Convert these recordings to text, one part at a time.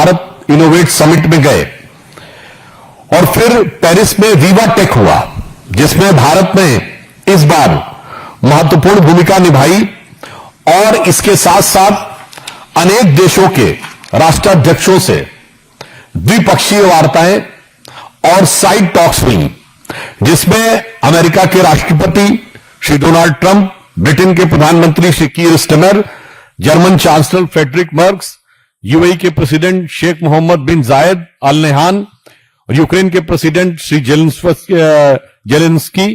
Bharat innovate summit में गए और फिर पेरिस में वीवा टेक हुआ, जिसमें भारत ने इस बार महत्वपूर्ण भूमिका निभाई और इसके साथ साथ अनेक देशों के राष्ट्राध्यक्षों से द्विपक्षीय वार्ताएं और साइड टॉक्स हुई, जिसमें अमेरिका के राष्ट्रपति श्री डोनाल्ड ट्रंप, ब्रिटेन के प्रधानमंत्री Shri Keir Starmer, German chancellor Friedrich Merz, UAE के president Sheikh Mohammed bin Zayed al Nahyan, Ukraine के president Shri Zelensky,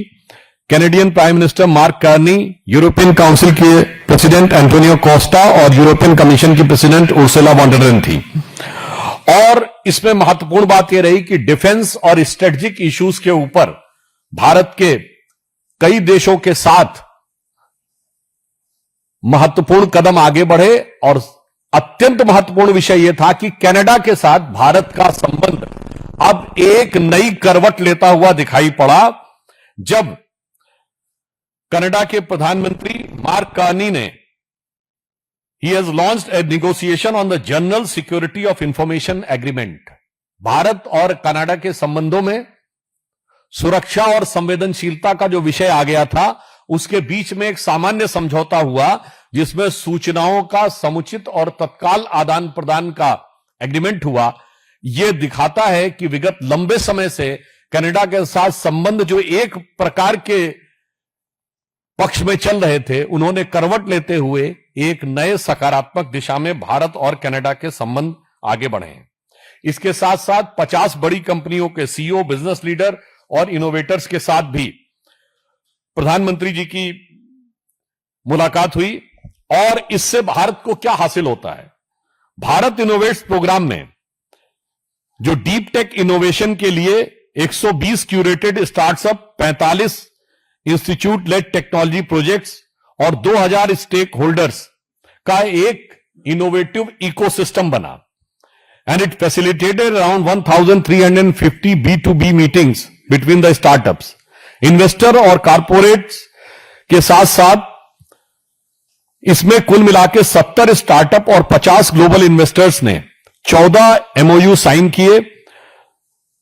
Canadian prime minister Mark Carney, European council के प्रेसिडेंट एंटोनियो कोस्टा और European commission की president Ursula von der Leyen थी। और इसमें महत्वपूर्ण बात यह रही कि डिफेंस और स्ट्रेटेजिक इश्यूज के ऊपर भारत के कई देशों के साथ महत्वपूर्ण कदम आगे बढ़े और अत्यंत महत्वपूर्ण विषय यह था कि कनाडा के साथ भारत का संबंध अब एक नई करवट लेता हुआ दिखाई पड़ा, जब कनाडा के प्रधानमंत्री मार्क कार्नी ने He has launched a negotiation on the General Security of Information Agreement. Bharat और कनाडा के संबंधों में सुरक्षा और संवेदनशीलता का जो विषय आ गया था, उसके बीच में एक सामान्य समझौता हुआ, जिसमें सूचनाओं का समुचित और तत्काल आदान प्रदान का एग्रीमेंट हुआ। यह दिखाता है कि विगत लंबे समय से कनाडा के साथ संबंध जो एक प्रकार के पक्ष में चल रहे थे, उन्होंने करवट लेते हुए एक नए सकारात्मक दिशा में भारत और कनाडा के संबंध आगे बढ़े हैं। इसके साथ साथ 50 बड़ी कंपनियों के सीईओ, बिजनेस लीडर और इनोवेटर्स के साथ भी प्रधानमंत्री जी की मुलाकात हुई। और इससे भारत को क्या हासिल होता है? भारत इनोवेट्स प्रोग्राम में जो डीप टेक इनोवेशन के लिए 120 curated startup, 45 institute led technology projects और 2000 स्टेक होल्डर्स का एक इनोवेटिव इकोसिस्टम बना, and it facilitated around 1350 B2B meetings between the startups, investor और कारपोरेट्स के साथ साथ इसमें कुल मिलाकर 70 स्टार्टअप और 50 ग्लोबल इन्वेस्टर्स ने 14 MOU साइन किए,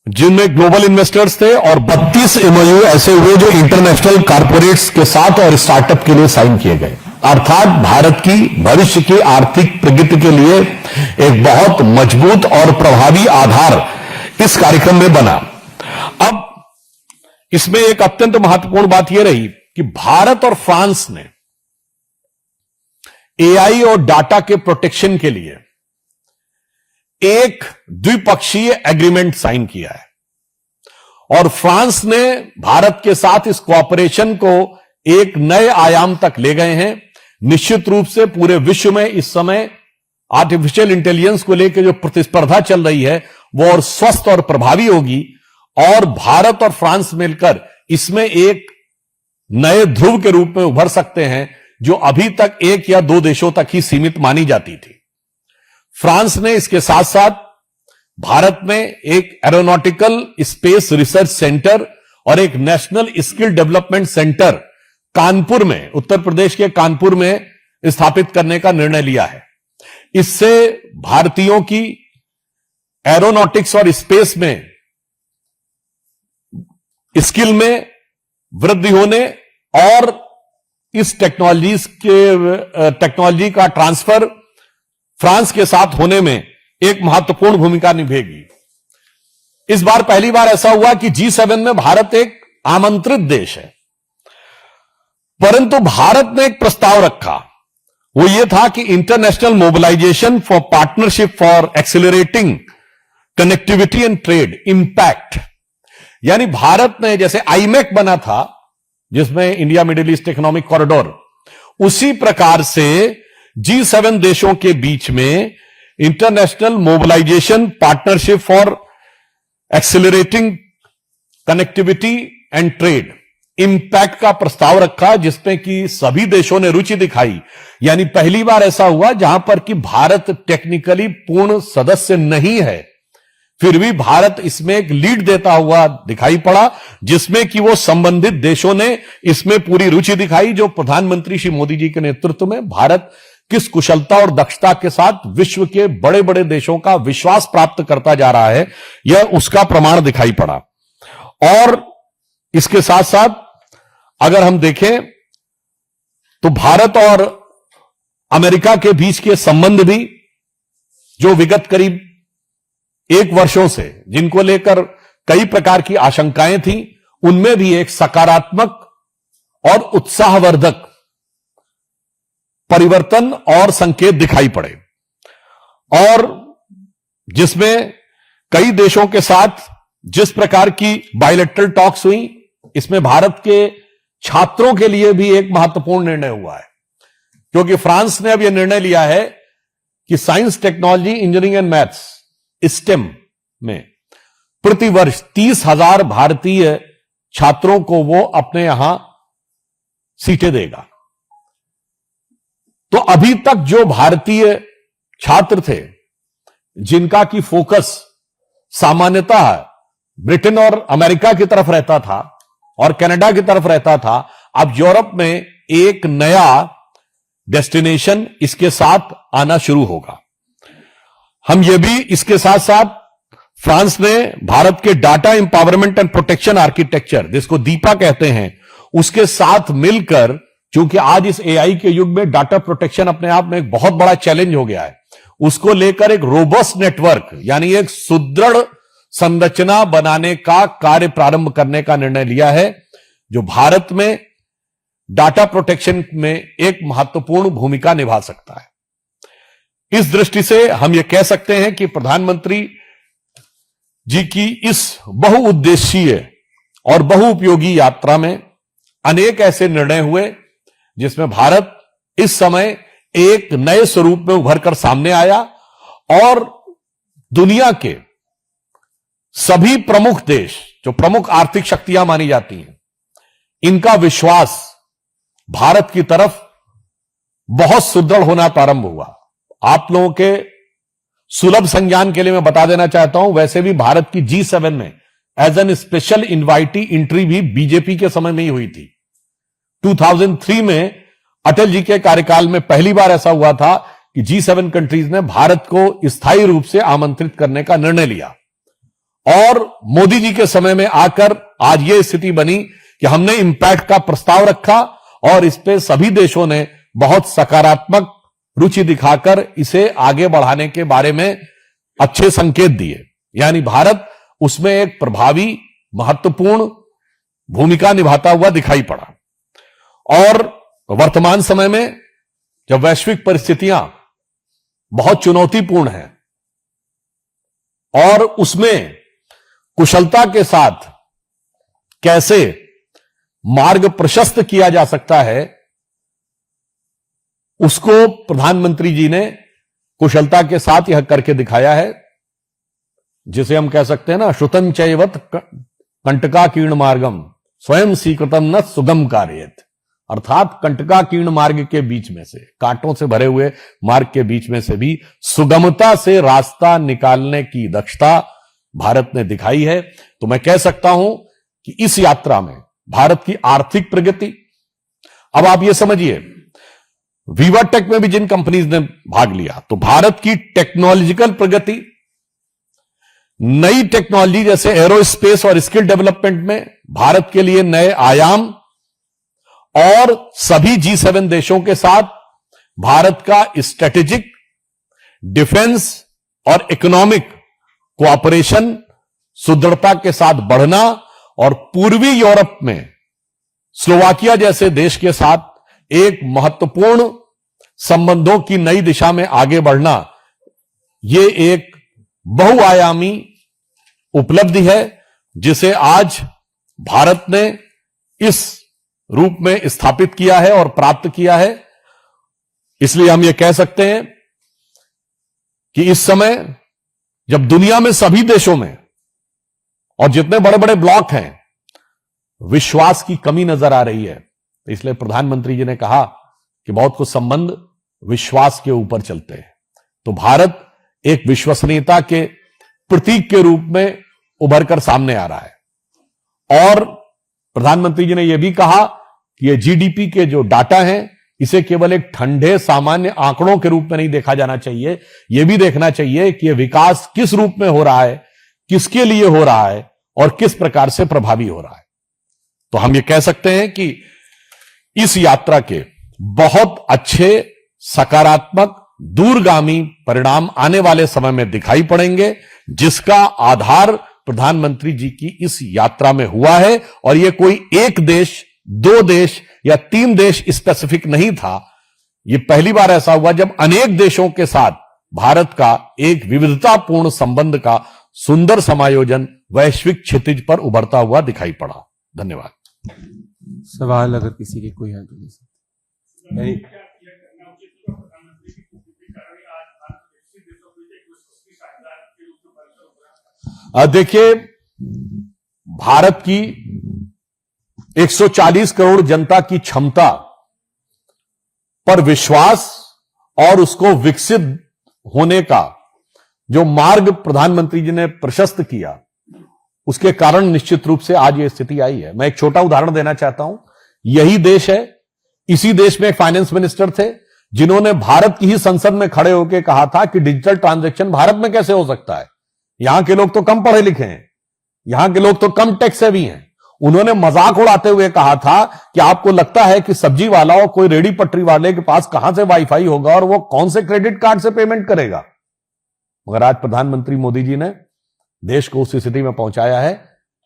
जिनमें ग्लोबल इन्वेस्टर्स थे, और 32 MOU ऐसे हुए जो इंटरनेशनल कारपोरेट्स के साथ और स्टार्टअप के लिए साइन किए गए। अर्थात भारत की भविष्य की आर्थिक प्रगति के लिए एक बहुत मजबूत और प्रभावी आधार इस कार्यक्रम में बना। अब इसमें एक अत्यंत महत्वपूर्ण बात यह रही कि भारत और फ्रांस ने AI और डाटा के प्रोटेक्शन के लिए एक द्विपक्षीय एग्रीमेंट साइन किया है और फ्रांस ने भारत के साथ इस कोऑपरेशन को एक नए आयाम तक ले गए हैं। निश्चित रूप से पूरे विश्व में इस समय आर्टिफिशियल इंटेलिजेंस को लेकर जो प्रतिस्पर्धा चल रही है, वो और स्वस्थ और प्रभावी होगी, और भारत और फ्रांस मिलकर इसमें एक नए ध्रुव के रूप में उभर सकते हैं, जो अभी तक एक या दो देशों तक ही सीमित मानी जाती थी। फ्रांस ने इसके साथ साथ भारत में एक एरोनॉटिकल स्पेस रिसर्च सेंटर और एक national skill development centre Kanpur में, उत्तर प्रदेश के कानपुर में स्थापित करने का निर्णय लिया है। इससे भारतीयों की एरोनॉटिक्स और स्पेस में स्किल में वृद्धि होने और इस टेक्नोलॉजी का ट्रांसफर फ्रांस के साथ होने में एक महत्वपूर्ण भूमिका निभेगी। इस बार पहली बार ऐसा हुआ कि G7 में भारत एक आमंत्रित देश है, परंतु भारत ने एक प्रस्ताव रखा। वो ये था कि international mobilisation for partnership for accelerating connectivity and trade impact, यानी भारत ने जैसे IMEC बना था, जिसमें India Middle East economic corridor, उसी प्रकार से G7 देशों के बीच में international mobilisation partnership for accelerating connectivity and trade impact का प्रस्ताव रखा, जिसमें कि सभी देशों ने रुचि दिखाई। यानी पहली बार ऐसा हुआ जहां पर कि भारत टेक्निकली पूर्ण सदस्य नहीं है, फिर भी भारत इसमें एक लीड देता हुआ दिखाई पड़ा, जिसमें कि वो संबंधित देशों ने इसमें पूरी रुचि दिखाई, जो प्रधानमंत्री श्री मोदी जी के नेतृत्व में भारत किस कुशलता और दक्षता के साथ विश्व के बड़े बड़े देशों का विश्वास प्राप्त करता जा रहा है, यह उसका प्रमाण दिखाई पड़ा। और इसके साथ साथ अगर हम देखें तो भारत और अमेरिका के बीच के संबंध भी जो विगत करीब 1 वर्षों से जिनको लेकर कई प्रकार की आशंकाएं थीं, उनमें भी एक सकारात्मक और उत्साहवर्धक परिवर्तन और संकेत दिखाई पड़े, और जिसमें कई देशों के साथ जिस प्रकार की बायलैटरल टॉक्स हुई, इसमें भारत के छात्रों के लिए भी एक महत्वपूर्ण निर्णय हुआ है, क्योंकि फ्रांस ने अब यह निर्णय लिया है कि science, technology, engineering and maths, stem में प्रतिवर्ष 30,000 भारतीय छात्रों को वो अपने यहां सीटें देगा। तो अभी तक जो भारतीय छात्र थे जिनका की फोकस सामान्यतः ब्रिटेन और अमेरिका की तरफ रहता था और कनाडा की तरफ रहता था, अब यूरोप में एक नया डेस्टिनेशन इसके साथ आना शुरू होगा। हम ये भी इसके साथ साथ फ्रांस ने भारत के data empowerment and protection architecture, जिसको दीपा कहते हैं, उसके साथ मिलकर, क्योंकि आज इस एआई के युग में डाटा प्रोटेक्शन अपने आप में एक बहुत बड़ा चैलेंज हो गया है, उसको लेकर एक रोबस्ट नेटवर्क यानी एक सुदृढ़ संरचना बनाने का कार्य प्रारंभ करने का निर्णय लिया है, जो भारत में डाटा प्रोटेक्शन में एक महत्वपूर्ण भूमिका निभा सकता है। इस दृष्टि से हम यह कह सकते हैं कि प्रधानमंत्री जी की इस बहुउद्देशीय और बहुउपयोगी यात्रा में अनेक ऐसे निर्णय हुए जिसमें भारत इस समय एक नए स्वरूप में उभर कर सामने आया, और दुनिया के सभी प्रमुख देश, जो प्रमुख आर्थिक शक्तियां मानी जाती हैं, इनका विश्वास भारत की तरफ बहुत सुदृढ़ होना प्रारंभ हुआ। आप लोगों के सुलभ संज्ञान के लिए मैं बता देना चाहता हूं, वैसे भी भारत की G7 में as an special invitee entry भी बीजेपी के समय में ही हुई थी। 2003 में अटल जी के कार्यकाल में पहली बार ऐसा हुआ था कि G7 कंट्रीज ने भारत को स्थायी रूप से आमंत्रित करने का निर्णय लिया, और मोदी जी के समय में आकर आज यह स्थिति बनी कि हमने इंपैक्ट का प्रस्ताव रखा और इस पे सभी देशों ने बहुत सकारात्मक रुचि दिखाकर इसे आगे बढ़ाने के बारे में अच्छे संकेत दिए। यानी भारत उसमें एक प्रभावी, महत्वपूर्ण भूमिका निभाता हुआ दिखाई पड़ा। और वर्तमान समय में जब वैश्विक परिस्थितियां बहुत चुनौतीपूर्ण हैं और उसमें कुशलता के साथ कैसे मार्ग प्रशस्त किया जा सकता है, उसको प्रधानमंत्री जी ने कुशलता के साथ यह करके दिखाया है, जिसे हम कह सकते हैं ना, श्रुतं चैवत कंटकाकीर्ण मार्गम स्वयं स्वीकृतम न सुगम कार्येत। अर्थात कंटकाकीर्ण मार्ग के बीच में से, कांटों से भरे हुए मार्ग के बीच में से भी सुगमता से रास्ता निकालने की दक्षता भारत ने दिखाई है। तो मैं कह सकता हूं कि इस यात्रा में भारत की आर्थिक प्रगति, अब आप ये समझिए, वीवाटेक में भी जिन कंपनीज ने भाग लिया, तो भारत की टेक्नोलॉजिकल प्रगति, नई टेक्नोलॉजी जैसे एरोस्पेस और स्किल डेवलपमेंट में भारत के लिए नए आयाम, और सभी G7 देशों के साथ भारत का स्ट्रेटेजिक, डिफेंस और इकोनॉमिक कोऑपरेशन सुदृढ़ता के साथ बढ़ना, और पूर्वी यूरोप में स्लोवाकिया जैसे देश के साथ एक महत्वपूर्ण संबंधों की नई दिशा में आगे बढ़ना, यह एक बहुआयामी उपलब्धि है जिसे आज भारत ने इस रूप में स्थापित किया है और प्राप्त किया है। इसलिए हम यह कह सकते हैं कि इस समय जब दुनिया में सभी देशों में और जितने बड़े बड़े ब्लॉक हैं, विश्वास की कमी नजर आ रही है, तो इसलिए प्रधानमंत्री जी ने कहा कि बहुत कुछ संबंध विश्वास के ऊपर चलते हैं। तो भारत एक विश्वसनीयता के प्रतीक के रूप में उभर कर सामने आ रहा है। और प्रधानमंत्री जी ने यह भी कहा कि ये जीडीपी के जो डाटा हैं, इसे केवल एक ठंडे सामान्य आंकड़ों के रूप में नहीं देखा जाना चाहिए, यह भी देखना चाहिए कि यह विकास किस रूप में हो रहा है, किसके लिए हो रहा है और किस प्रकार से प्रभावी हो रहा है। तो हम ये कह सकते हैं कि इस यात्रा के बहुत अच्छे, सकारात्मक, दूरगामी परिणाम आने वाले समय में दिखाई पड़ेंगे, जिसका आधार प्रधानमंत्री जी की इस यात्रा में हुआ है। और यह कोई एक देश, दो देश या तीन देश स्पेसिफिक नहीं था। यह पहली बार ऐसा हुआ जब अनेक देशों के साथ भारत का एक विविधतापूर्ण संबंध का सुंदर समायोजन वैश्विक क्षितिज पर उभरता हुआ दिखाई पड़ा। धन्यवाद। सवाल अगर किसी के कोई है तो देखिए, भारत की 140 करोड़ जनता की क्षमता पर विश्वास और उसको विकसित होने का जो मार्ग प्रधानमंत्री जी ने प्रशस्त किया, उसके कारण निश्चित रूप से आज यह स्थिति आई है। मैं एक छोटा उदाहरण देना चाहता हूं। यही देश है, इसी देश में एक फाइनेंस मिनिस्टर थे जिन्होंने भारत की ही संसद में खड़े होकर कहा था कि डिजिटल ट्रांजैक्शन भारत में कैसे हो सकता है, यहां के लोग तो कम पढ़े लिखे हैं, यहां के लोग तो कम टैक्स सेवी हैं। उन्होंने मजाक उड़ाते हुए कहा था कि आपको लगता है कि सब्जी वाला और कोई रेडी पटरी वाले के पास कहां से वाईफाई होगा और वो कौन से क्रेडिट कार्ड से पेमेंट करेगा। मगर आज प्रधानमंत्री मोदी जी ने देश को उस स्थिति में पहुंचाया है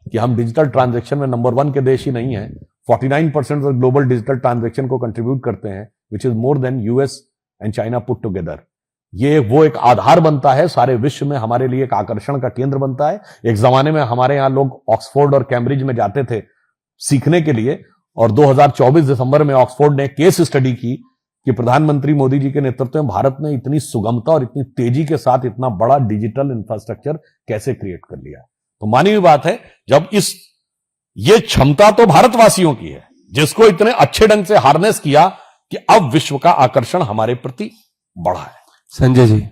कि हम डिजिटल ट्रांजैक्शन में नंबर 1 के देश ही नहीं है, 49% ऑफ ग्लोबल डिजिटल ट्रांजैक्शन को कंट्रीब्यूट करते हैं, which is more than US and China put together. ये वो एक आधार बनता है, सारे विश्व में हमारे लिए एक आकर्षण का केंद्र बनता है। एक जमाने में हमारे यहां लोग ऑक्सफोर्ड और कैम्ब्रिज में जाते थे सीखने के लिए, और 2024 दिसंबर में ऑक्सफोर्ड ने केस स्टडी की कि प्रधानमंत्री मोदी जी के नेतृत्व में भारत ने इतनी सुगमता और इतनी तेजी के साथ इतना बड़ा डिजिटल इंफ्रास्ट्रक्चर कैसे क्रिएट कर लिया। तो मानी हुई बात है, जब ये क्षमता तो भारतवासियों की है, जिसको इतने अच्छे ढंग से हार्नेस किया कि अब विश्व का आकर्षण हमारे प्रति बढ़ा है। संजय जी।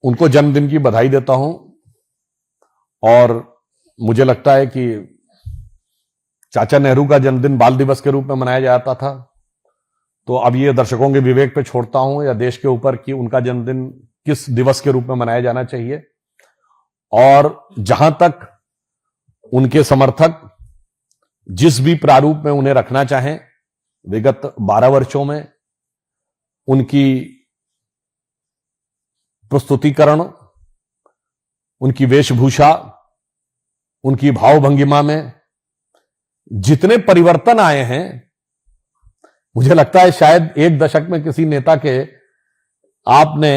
उनको जन्मदिन की बधाई देता हूं, और मुझे लगता है कि चाचा नेहरू का जन्मदिन बाल दिवस के रूप में मनाया जाता था, तो अब ये दर्शकों के विवेक पे छोड़ता हूं या देश के ऊपर कि उनका जन्मदिन किस दिवस के रूप में मनाया जाना चाहिए। और जहां तक उनके समर्थक जिस भी प्रारूप में उन्हें रखना चाहें, विगत 12 वर्षों में उनकी प्रस्तुतिकरण, उनकी वेशभूषा, उनकी भावभंगिमा में जितने परिवर्तन आए हैं, मुझे लगता है शायद एक दशक में किसी नेता के आपने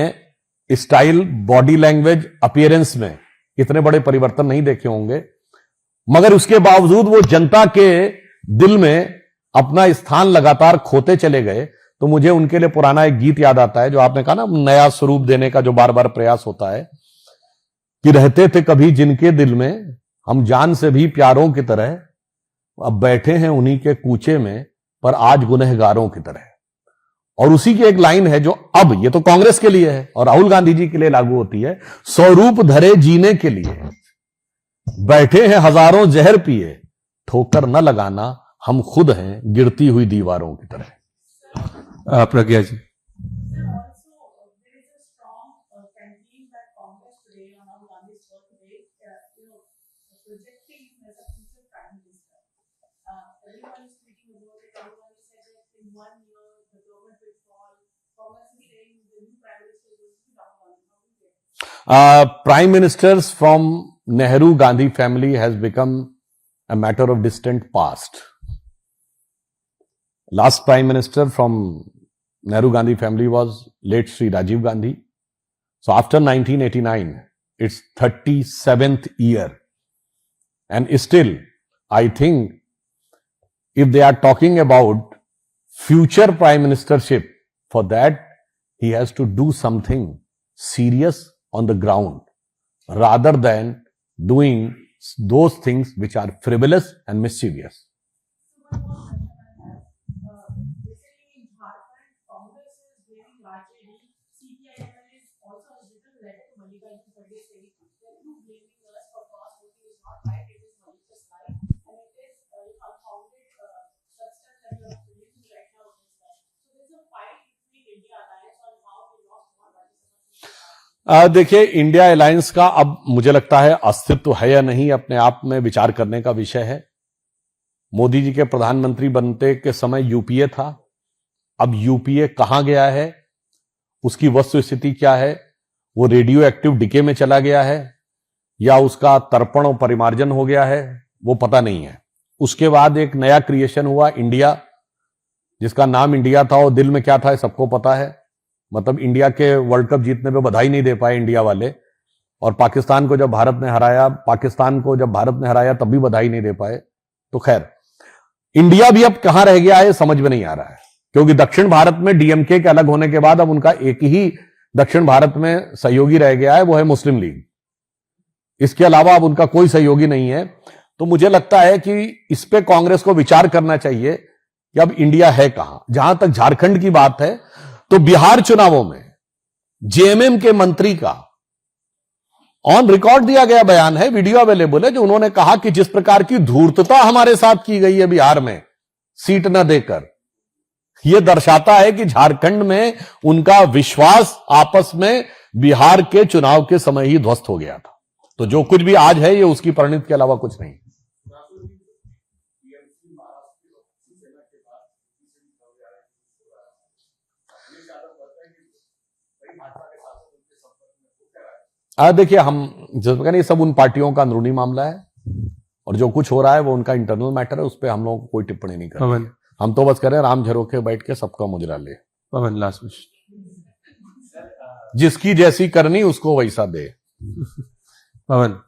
स्टाइल, बॉडी लैंग्वेज, अपीयरेंस में इतने बड़े परिवर्तन नहीं देखे होंगे। मगर उसके बावजूद वो जनता के दिल में अपना स्थान लगातार खोते चले गए। तो मुझे उनके लिए पुराना एक गीत याद आता है, जो आपने कहा ना, नया स्वरूप देने का जो बार बार प्रयास होता है, कि रहते थे कभी जिनके दिल में हम जान से भी प्यारों की तरह, अब बैठे हैं उन्हीं के कूचे में पर आज गुनहगारों की तरह। और उसी की एक लाइन है जो अब, ये तो कांग्रेस के लिए है और राहुल गांधी जी के लिए लागू होती है, स्वरूप धरे जीने के लिए बैठे हैं हजारों जहर पिए, ठोकर न लगाना हम खुद हैं गिरती हुई दीवारों की तरह। प्रज्ञा जी। Prime ministers from Nehru Gandhi family has become a matter of distant past. Last prime minister from Nehru Gandhi family was late Sri Rajiv Gandhi. So after 1989, it's 37th year. And still, I think if they are talking about future prime ministership, for that, he has to do something serious on the ground rather than doing those things which are frivolous and mischievous. देखिए, India alliance का अब मुझे लगता है अस्तित्व है या नहीं, अपने आप में विचार करने का विषय है। मोदी जी के प्रधानमंत्री बनते के समय यूपीए था। अब यूपीए कहां गया है, उसकी वस्तुस्थिति क्या है? वो रेडियो एक्टिव डिके में चला गया है या उसका तर्पण और परिमार्जन हो गया है, वो पता नहीं है। उसके बाद एक नया क्रिएशन हुआ इंडिया, जिसका नाम इंडिया था, और दिल में क्या था सबको पता है। मतलब इंडिया के वर्ल्ड कप जीतने पे बधाई नहीं दे पाए इंडिया वाले, और पाकिस्तान को जब भारत ने हराया तब भी बधाई नहीं दे पाए। तो खैर, इंडिया भी अब कहां रह गया है समझ में नहीं आ रहा है, क्योंकि दक्षिण भारत में डीएमके के अलग होने के बाद अब उनका एक ही दक्षिण भारत में सहयोगी रह गया है, वो है मुस्लिम लीग। इसके अलावा अब उनका कोई सहयोगी नहीं है। तो मुझे लगता है कि इस पे कांग्रेस को विचार करना चाहिए कि अब इंडिया है कहां। जहां तक झारखंड की बात है, तो बिहार चुनावों में जेएमएम के मंत्री का ऑन रिकॉर्ड दिया गया बयान है, वीडियो अवेलेबल है, जो उन्होंने कहा कि जिस प्रकार की धूर्तता हमारे साथ की गई है बिहार में सीट न देकर, यह दर्शाता है कि झारखंड में उनका विश्वास आपस में बिहार के चुनाव के समय ही ध्वस्त हो गया था। तो जो कुछ भी आज है, ये उसकी परिणति के अलावा कुछ नहीं। देखिए, हम जैसे कहते हैं, ये सब उन पार्टियों का अंदरूनी मामला है, और जो कुछ हो रहा है वो उनका इंटरनल मैटर है, उस पर हम लोग कोई टिप्पणी नहीं कर रहे। हम तो बस कह रहे हैं राम झरोखे बैठ के सबका मुजरा ले। पवन, लास्ट विश। जिसकी जैसी करनी उसको वैसा दे। पवन,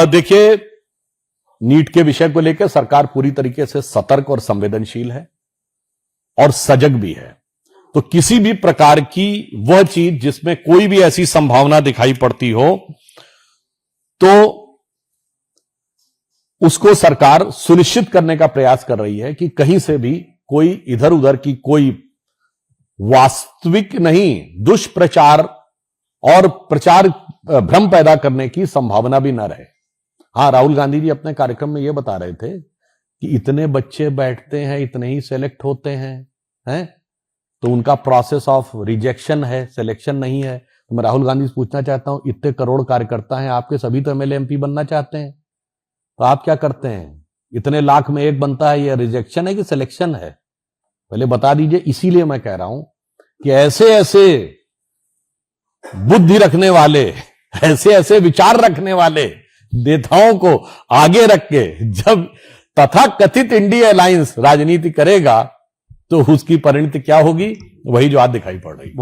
देखिए, नीट के विषय को लेकर सरकार पूरी तरीके से सतर्क और संवेदनशील है और सजग भी है। तो किसी भी प्रकार की वह चीज जिसमें कोई भी ऐसी संभावना दिखाई पड़ती हो, तो उसको सरकार सुनिश्चित करने का प्रयास कर रही है कि कहीं से भी कोई इधर उधर की कोई वास्तविक नहीं, दुष्प्रचार और प्रचार भ्रम पैदा करने की संभावना भी न रहे। हां, राहुल गांधी जी अपने कार्यक्रम में यह बता रहे थे कि इतने बच्चे बैठते हैं, इतने ही सेलेक्ट होते हैं, तो उनका प्रोसेस ऑफ रिजेक्शन है, सिलेक्शन नहीं है। तो मैं राहुल गांधी से पूछना चाहता हूं, इतने करोड़ कार्यकर्ता हैं आपके, सभी तो एमएलए एमपी बनना चाहते हैं, तो आप क्या करते हैं? इतने लाख में एक बनता है, यह रिजेक्शन है कि सिलेक्शन है? पहले बता दीजिए। इसीलिए मैं कह रहा हूं कि ऐसे ऐसे बुद्धि रखने वाले, ऐसे ऐसे विचार रखने वाले नेताओं को आगे रख के जब तथाकथित इंडिया अलायंस राजनीति करेगा, तो उसकी परिणति क्या होगी? वही जो आज दिखाई पड़ रही है।